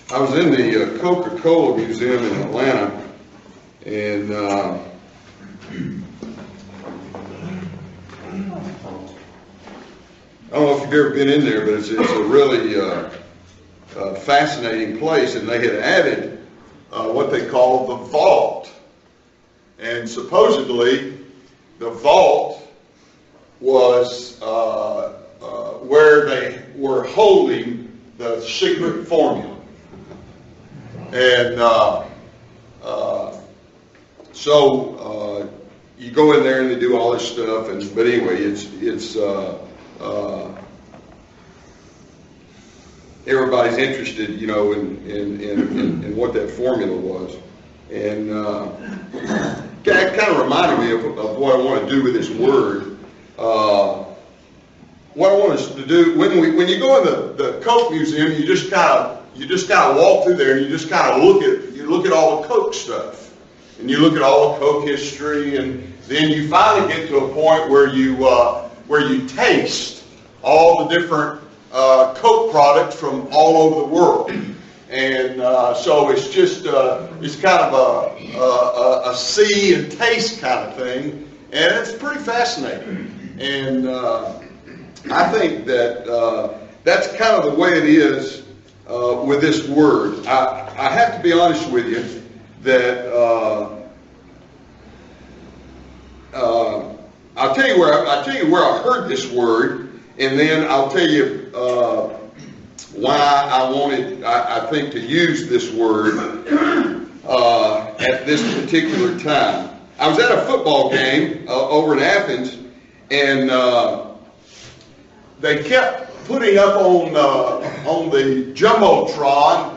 I was in the Coca-Cola Museum in Atlanta, and I don't know if you've ever been in there, but it's a really fascinating place, and they had added what they call the vault. And supposedly, the vault was where they were holding the secret formula. And so you go in there and they do all this stuff, but anyway, it's everybody's interested, you know, in what that formula was, and it kind of reminded me of what I want to do with this word. What I want us to do when you go in the Coke Museum, you just kind of walk through there and you just kind of look at all the Coke stuff, and you look at all the Coke history, and then you finally get to a point where you taste all the different Coke products from all over the world. And so it's just it's kind of a see and taste kind of thing, and it's pretty fascinating. And I think that that's kind of the way it is with this word. I have to be honest with you that I'll tell you where I heard this word, and then I'll tell you why I wanted, I think, to use this word at this particular time. I was at a football game over in Athens, and they kept putting up on the Jumbotron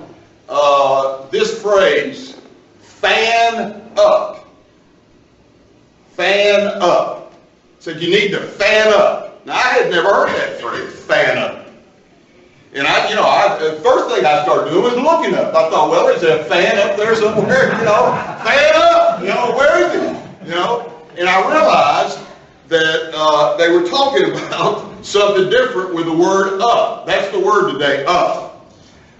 this phrase, fan up. Fan up. Said you need to fan up. Now, I had never heard that phrase, fan up. And the first thing I started doing was looking up. I thought, well, there's a fan up there somewhere, fan up, where is it? And I realized that they were talking about something different with the word up. That's the word today, up.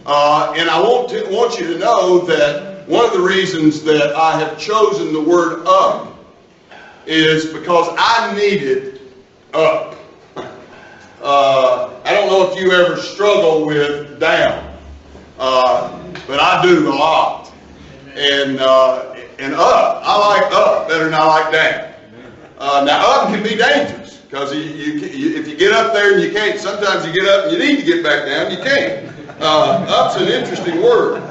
And I want you to know that one of the reasons that I have chosen the word up is because I needed up. I don't know if you ever struggle with down, but I do a lot. And up, I like up better than I like down. Now up can be dangerous because if you get up there and you can't, sometimes you get up and you need to get back down, you can't. Up's an interesting word.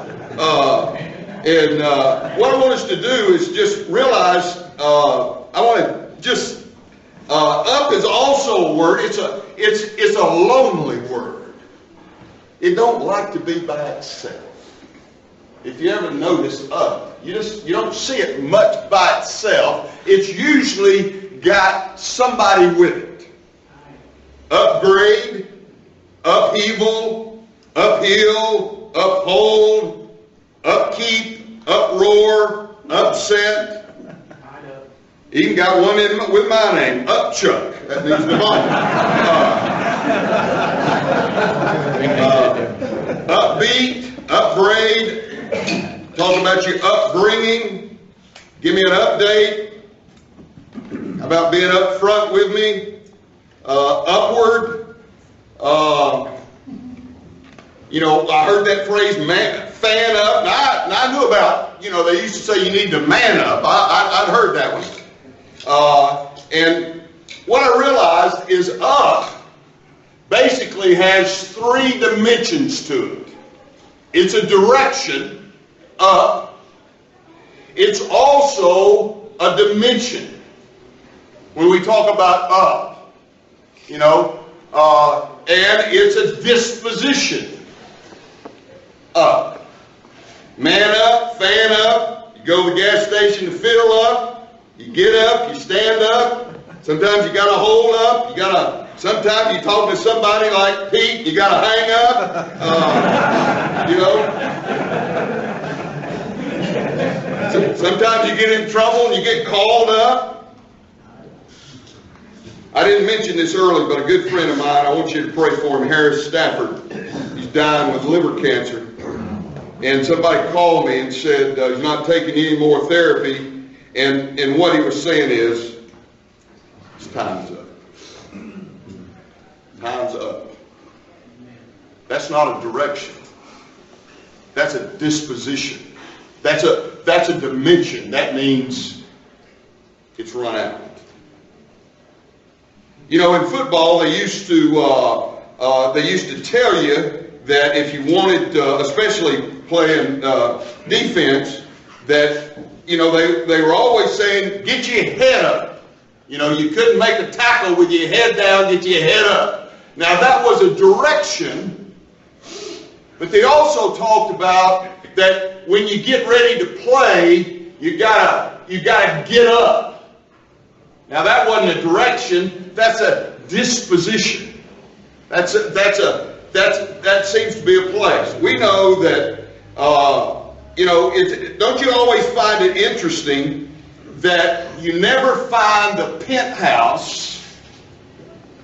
And what I want us to do is just realize, I want to just, up is also a word. It's a lonely word. It don't like to be by itself. If you ever notice up, you don't see it much by itself. It's usually got somebody with it. Upgrade, upheaval, uphill, uphold, upkeep, uproar, upset. Even got one in with my name, Upchuck. That means pneumonia. Upbeat, upgrade, talking about your upbringing. Give me an update about being up front with me. Upward. I heard that phrase, fan up. Now I knew about, they used to say you need to man up. I'd heard that one. And what I realized is up basically has three dimensions to it. It's a direction, up. It's also a dimension. When we talk about up, and it's a disposition, up. Man up, fan up, you go to the gas station to fill up. You get up, you stand up. Sometimes you got to hold up. Sometimes you talk to somebody like Pete, you got to hang up. Sometimes you get in trouble and you get called up. I didn't mention this earlier, but a good friend of mine, I want you to pray for him, Harris Stafford. He's dying with liver cancer. And somebody called me and said he's not taking any more therapy. And what he was saying is, it's time's up. Time's up. That's not a direction. That's a disposition. That's a dimension. That means it's run out. You know, in football, they used to tell you that if you wanted, especially playing defense, that they were always saying, get your head up. You couldn't make a tackle with your head down, get your head up. Now that was a direction, but they also talked about that when you get ready to play, you gotta get up. Now that wasn't a direction, that's a disposition. That seems to be a place. We know that, don't you always find it interesting that you never find the penthouse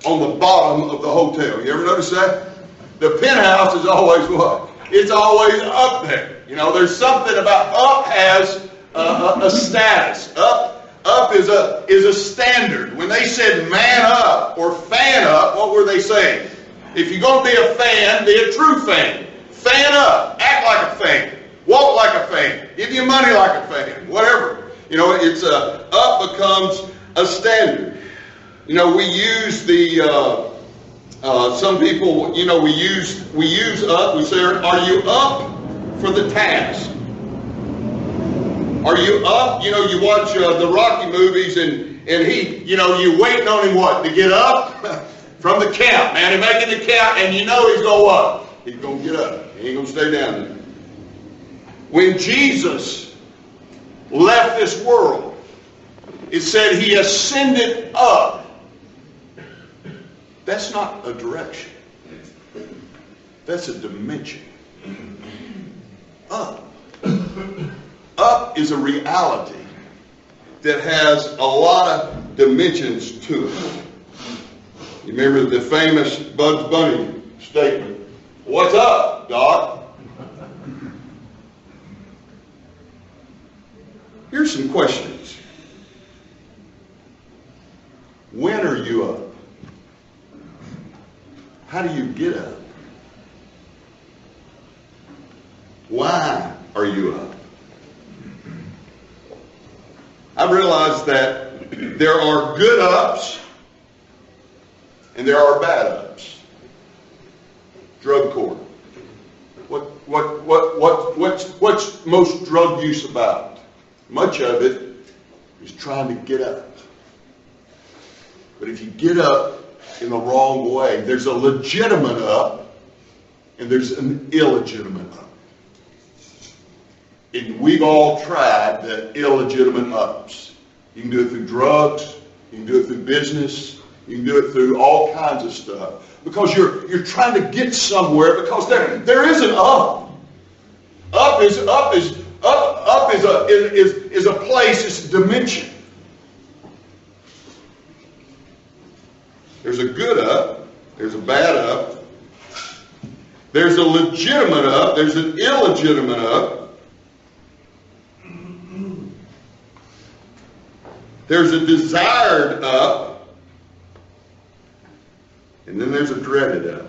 on the bottom of the hotel? You ever notice that? The penthouse is always what? It's always up there. There's something about up has a status. Up is a standard. When they said man up or fan up, what were they saying? If you're going to be a fan, be a true fan. Fan up. Act like a fan. Walk like a fan. Give you money like a fan. Whatever. It's up becomes a standard. We use the some people. We use up. We say, "Are you up for the task? Are you up?" You watch the Rocky movies, and he, you waiting on him what to get up from the count. Man, he's making the count, and he's going up. He's going to get up. He ain't going to stay down there. When Jesus left this world, it said he ascended up. That's not a direction. That's a dimension. Up. Up is a reality that has a lot of dimensions to it. You remember the famous Bugs Bunny statement, "What's up, Doc?" Here's some questions. When are you up? How do you get up? Why are you up? I've realized that there are good ups and there are bad ups. Drug court. What's most drug use about? Much of it is trying to get up. But if you get up in the wrong way, there's a legitimate up and there's an illegitimate up. And we've all tried the illegitimate ups. You can do it through drugs, you can do it through business, you can do it through all kinds of stuff. Because you're trying to get somewhere, because there is an up. Up is a place, it's a dimension. There's a good up, there's a bad up, there's a legitimate up, there's an illegitimate up. There's a desired up, and then there's a dreaded up.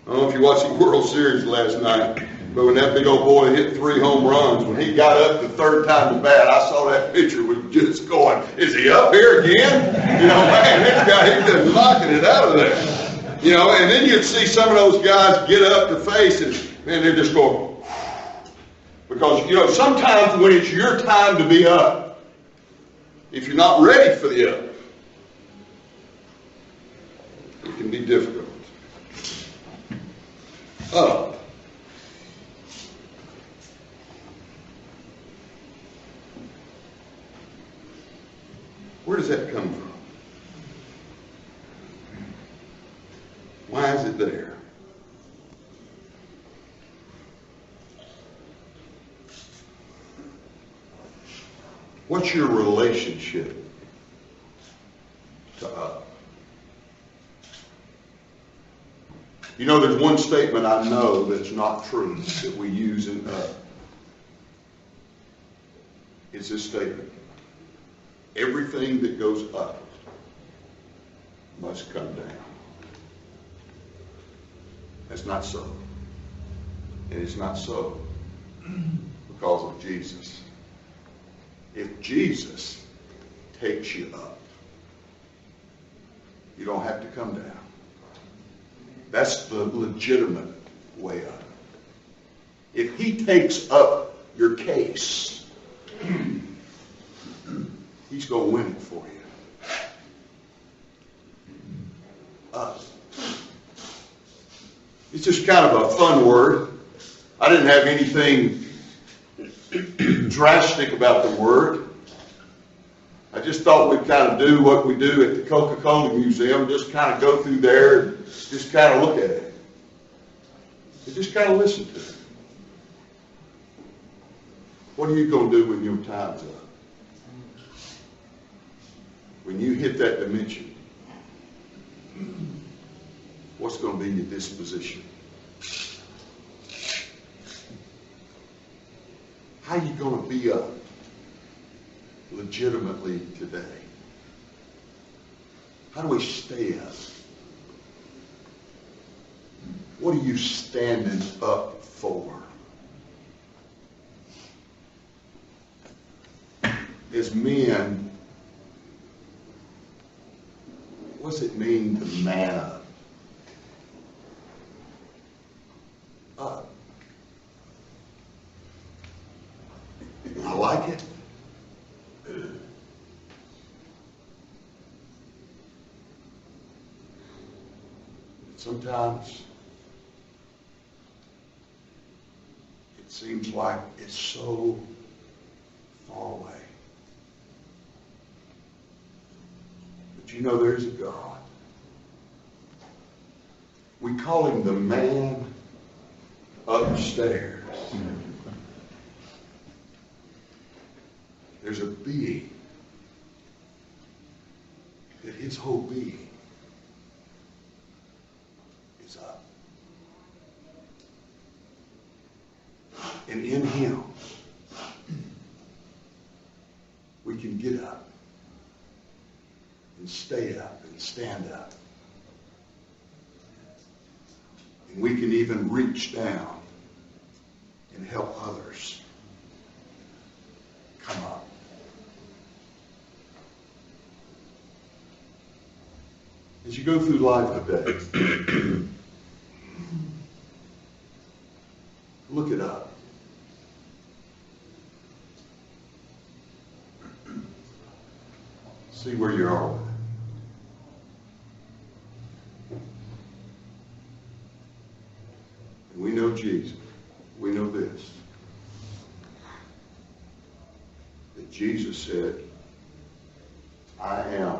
I don't know if you watched the World Series last night, but when that big old boy hit 3 home runs, when he got up the third time to bat, I saw that pitcher was just going, is he up here again? Man, this guy, he's just knocking it out of there. And then you'd see some of those guys get up to face, and man, they're just going, because, sometimes when it's your time to be up, if you're not ready for the up, it can be difficult. Up. Where does that come from? Why is it there? What's your relationship to up? You know, there's one statement I know that's not true that we use in it's this statement. Everything that goes up must come down. That's not so. And it's not so because of Jesus. If Jesus takes you up, you don't have to come down. That's the legitimate way of it. If he takes up your case, he's going to win it for you. Us. It's just kind of a fun word. I didn't have anything drastic about the word. I just thought we'd kind of do what we do at the Coca-Cola Museum, just kind of go through there and just kind of look at it. And just kind of listen to it. What are you going to do when your time's up? When you hit that dimension, what's going to be your disposition? How are you going to be up legitimately today? How do we stay up? What are you standing up for? As men, what's it mean to man up? Up. I like it. Sometimes it seems like it's so far away. But you know there's a God. We call him the man upstairs. There's a being that his whole being is up. And in him, we can get up and stay up and stand up. And we can even reach down and help others come up. As you go through life today, look it up. See where you are with it. And we know Jesus. We know this. That Jesus said, I am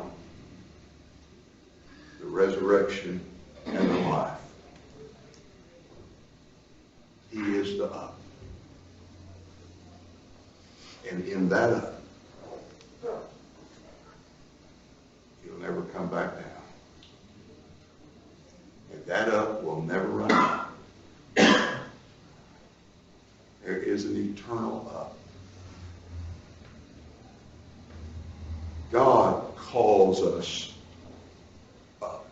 the resurrection and the life. He is the up. And in that up, he'll never come back down. And that up will never run out. There is an eternal up. God calls us up.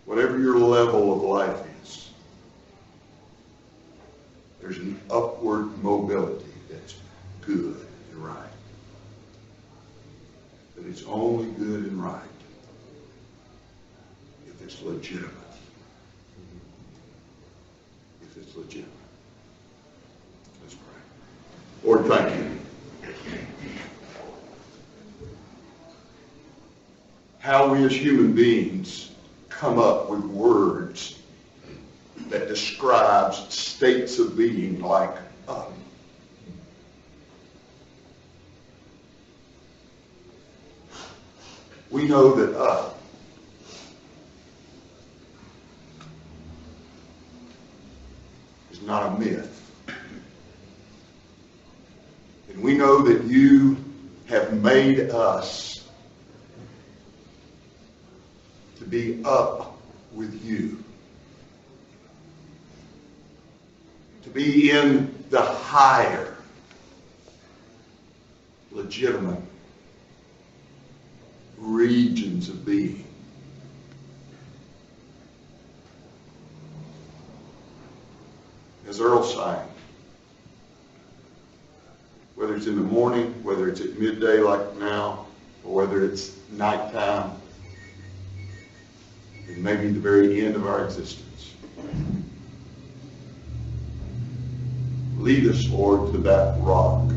Whatever your level of life is, there's an upward mobility that's good and right. But it's only good and right if it's legitimate. If it's legitimate. Let's pray. Lord, thank you. How we as human beings come up with words that describes states of being like up. We know that up is not a myth. And we know that you have made us to be up with you. To be in the higher, legitimate regions of being. As Earl sang, whether it's in the morning, whether it's at midday like now, or whether it's nighttime, it may be the very end of our existence. Lead us, Lord, to that rock